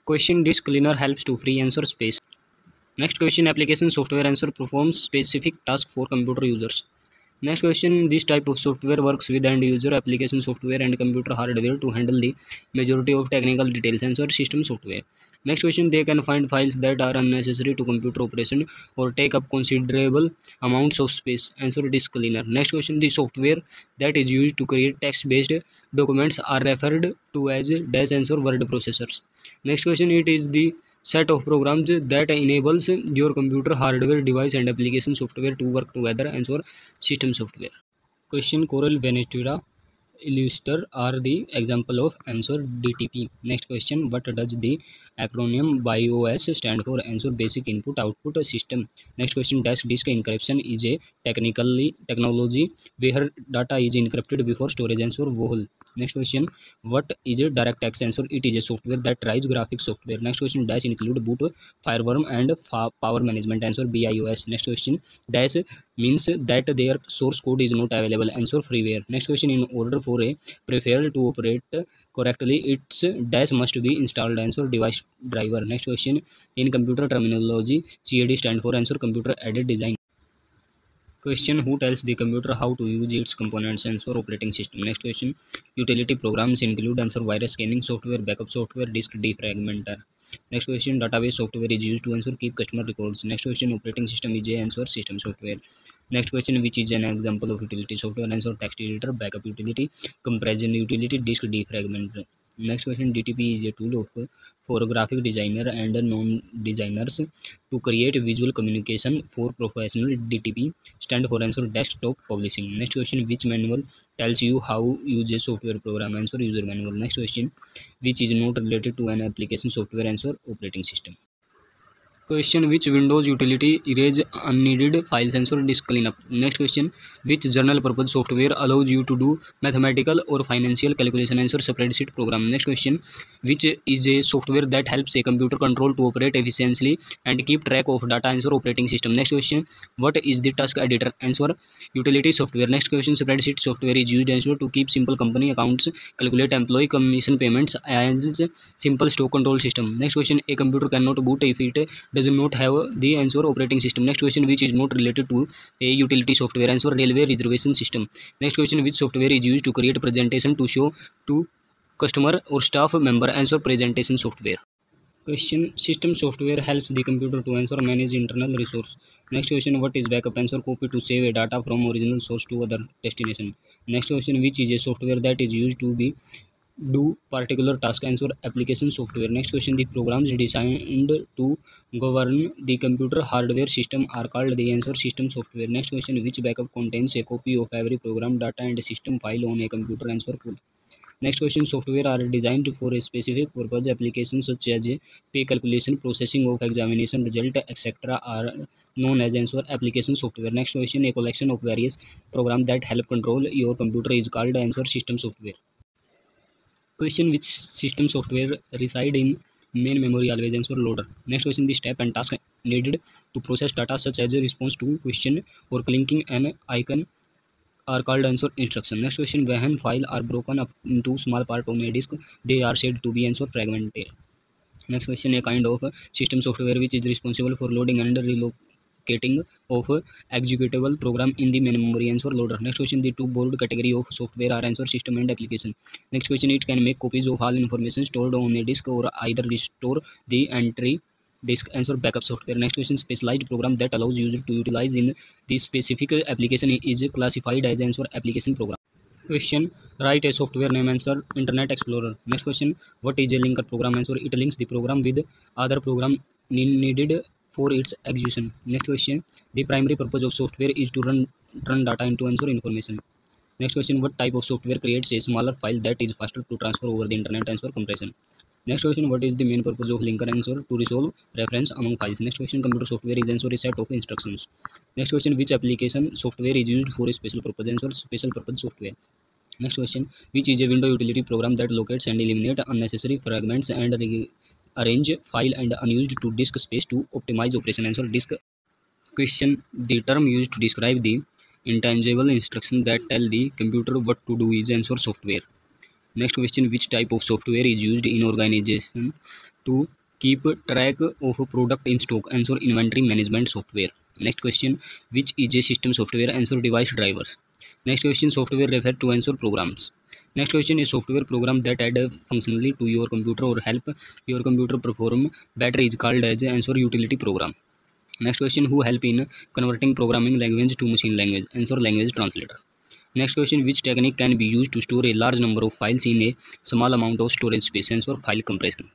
Question: Disk cleaner helps to free answer space. Next question: application software answer performs specific task for computer users. Next question: this type of software works with end user application software and computer hardware to handle the majority of technical details. Answer: system software. Next question: they can find files that are unnecessary to computer operation or take up considerable amounts of space. Answer: disk cleaner. Next question: the software that is used to create text based documents are referred to as dash. Answer: word processors. Next question: it is the set of programs that enables your computer hardware device and application software to work together. Answer: system software. Question: Coral Venezuela Illustrator are the example of answer DTP. Next question: what does the acronym BIOS stand for? Answer: basic input output system. Next question: disk encryption is a technology where data is encrypted before storage. Answer: WOHL. Next question: what is a DirectX? Answer: it is a software that drives graphics software. Next question: dash include boot, firewall and power management. Answer: BIOS. Next question: dash means that their source code is not available. Answer: freeware. Next question: in order for a peripheral to operate correctly, its dash must be installed. Answer: device driver. Next question: in computer terminology, CAD stand for. Answer: computer aided design. Question: who tells the computer how to use its components? Answer: operating system. Next question: utility programs include. Answer: virus scanning software, backup software, disk defragmenter. Next question: database software is used to. Answer: keep customer records. Next question: operating system is a. Answer: system software. Next question: which is an example of utility software? Answer: text editor, backup utility, comparison utility, disk defragmenter. Next question: DTP is a tool for graphic designer and non-designers to create visual communication for professional. DTP stand for. Answer: desktop publishing. Next question: which manual tells you how use a software program? Answer: user manual. Next question: which is not related to an application software? Answer: operating system. Question: which Windows utility erase unneeded files? Answer: disk cleanup. Next question: which general purpose software allows you to do mathematical or financial calculation? Answer: spreadsheet program. Next question: which is a software that helps a computer control to operate efficiently and keep track of data? Answer: operating system. Next question: what is the task editor? Answer: utility software. Next question: spreadsheet software is used. Answer: to keep simple company accounts, calculate employee commission payments, and simple stock control system. Next question: a computer cannot boot if it does not have the. Answer: operating system. Next question: which is not related to a utility software? Answer: railway reservation system. Next question: which software is used to create presentation to show to customer or staff member? Answer: presentation software. Question: system software helps the computer to. Answer: manage internal resource. Next question: what is backup? Answer: copy to save a data from original source to other destination. Next question: which is a software that is used to be do particular task? Answer: application software. Next question: the programs designed to govern the computer hardware system are called. The answer: system software. Next question: which backup contains a copy of every program data and system file on a computer? Answer: full. Next question: software are designed for a specific purpose. Applications such as pay calculation, processing of examination result, etc. are known as. Answer: application software. Next question: a collection of various programs that help control your computer is called. Answer: system software. Question: which system software reside in main memory? Always. Answer: loader. Next question: the step and task needed to process data such as a response to question or clicking an icon are called. Answer: instruction. Next question: when files are broken up into small parts on a disk, they are said to be. Answer: fragmented. Next question: a kind of system software which is responsible for loading and relocating of executable program in the main memory. Answer: loader. Next question: the two broad category of software are. Answer: system and application. Next question: it can make copies of all information stored on a disk or either restore the entry disk. Answer: backup software. Next question: specialized program that allows user to utilize in the specific application is classified as. Answer: application program. Question: write a software name. Answer: Internet Explorer. Next question: what is a linker program? Answer: it links the program with other program needed for its execution. Next question: the primary purpose of software is to turn data into. Answer: information. Next question: what type of software creates a smaller file that is faster to transfer over the internet? Answer: compression. Next question: what is the main purpose of linker? Answer: to resolve reference among files. Next question: computer software is. Answer: a set of instructions. Next question: which application software is used for a special purpose? Answer: special purpose software. Next question: which is a window utility program that locates and eliminates unnecessary fragments and arrange file and unused to disk space to optimize operation? Answer: disk. Question: the term used to describe the intangible instruction that tell the computer what to do is. Answer: software. Next question, which type of software is used in organization to keep track of product in stock? Answer, inventory management software. Next question, which is a system software? Answer, device drivers. Next question, software refer to answer programs. Next question is software program that add functionality to your computer or help your computer perform better is called as answer, utility program. Next question, who help in converting programming language to machine language? Answer, language translator. Next question, which technique can be used to store a large number of files in a small amount of storage space? Answer, file compression.